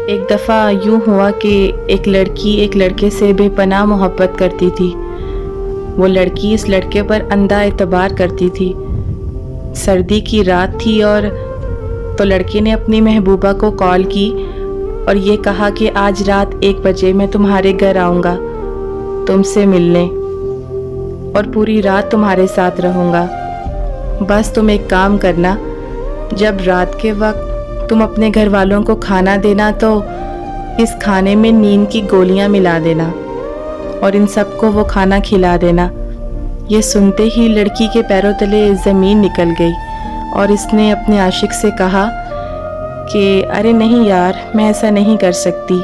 ایک دفعہ یوں ہوا کہ ایک لڑکی ایک لڑکے سے بے پناہ محبت کرتی تھی۔ وہ لڑکی اس لڑکے پر اندھا اعتبار کرتی تھی۔ سردی کی رات تھی اور تو لڑکے نے اپنی محبوبہ کو کال کی اور یہ کہا کہ آج رات 1 بجے میں تمہارے گھر آؤں گا تم سے ملنے اور پوری رات تمہارے ساتھ رہوں گا۔ بس تم ایک کام کرنا، جب رات کے وقت تم اپنے گھر والوں کو کھانا دینا تو اس کھانے میں نیند کی گولیاں ملا دینا اور ان سب کو وہ کھانا کھلا دینا۔ یہ سنتے ہی لڑکی کے پیروں تلے زمین نکل گئی اور اس نے اپنے عاشق سے کہا کہ ارے نہیں یار، میں ایسا نہیں کر سکتی،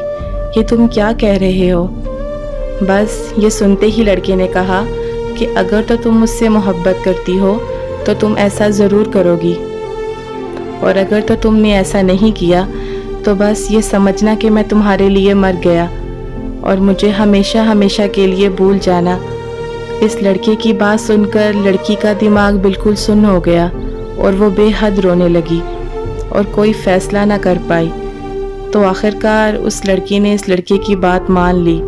یہ تم کیا کہہ رہے ہو؟ بس یہ سنتے ہی لڑکے نے کہا کہ اگر تو تم مجھ سے محبت کرتی ہو تو تم ایسا ضرور کرو گی، اور اگر تو تم نے ایسا نہیں کیا تو بس یہ سمجھنا کہ میں تمہارے لیے مر گیا اور مجھے ہمیشہ ہمیشہ کے لیے بھول جانا۔ اس لڑکے کی بات سن کر لڑکی کا دماغ بالکل سن ہو گیا اور وہ بے حد رونے لگی اور کوئی فیصلہ نہ کر پائی۔ تو آخرکار اس لڑکی نے اس لڑکے کی بات مان لی۔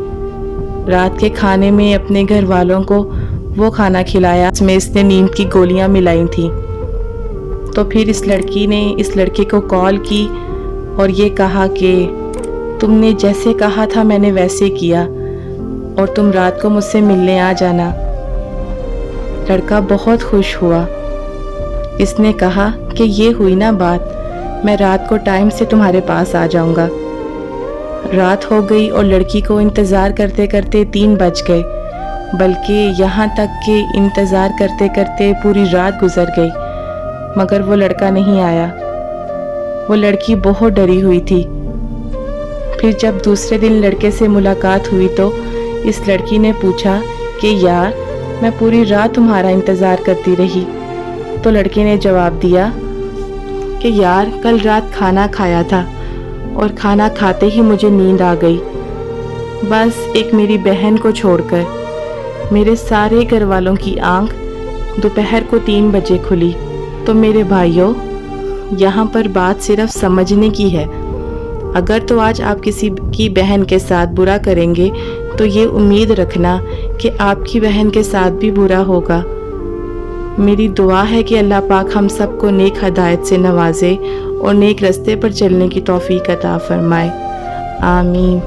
رات کے کھانے میں اپنے گھر والوں کو وہ کھانا کھلایا جس میں اس نے نیند کی گولیاں ملائی تھیں۔ تو پھر اس لڑکی نے اس لڑکے کو کال کی اور یہ کہا کہ تم نے جیسے کہا تھا میں نے ویسے کیا اور تم رات کو مجھ سے ملنے آ جانا۔ لڑکا بہت خوش ہوا۔ اس نے کہا کہ یہ ہوئی نا بات، میں رات کو ٹائم سے تمہارے پاس آ جاؤں گا۔ رات ہو گئی اور لڑکی کو انتظار کرتے کرتے 3 بج گئے، بلکہ یہاں تک کہ انتظار کرتے کرتے پوری رات گزر گئی مگر وہ لڑکا نہیں آیا۔ وہ لڑکی بہت ڈری ہوئی تھی۔ پھر جب دوسرے دن لڑکے سے ملاقات ہوئی تو اس لڑکی نے پوچھا کہ یار میں پوری رات تمہارا انتظار کرتی رہی۔ تو لڑکے نے جواب دیا کہ یار کل رات کھانا کھایا تھا اور کھانا کھاتے ہی مجھے نیند آ گئی، بس ایک میری بہن کو چھوڑ کر۔ میرے سارے گھر والوں کی آنکھ دوپہر کو 3 بجے کھلی۔ تو میرے بھائیوں، یہاں پر بات صرف سمجھنے کی ہے۔ اگر تو آج آپ کسی کی بہن کے ساتھ برا کریں گے تو یہ امید رکھنا کہ آپ کی بہن کے ساتھ بھی برا ہوگا۔ میری دعا ہے کہ اللہ پاک ہم سب کو نیک ہدایت سے نوازے اور نیک رستے پر چلنے کی توفیق عطا فرمائے۔ آمین۔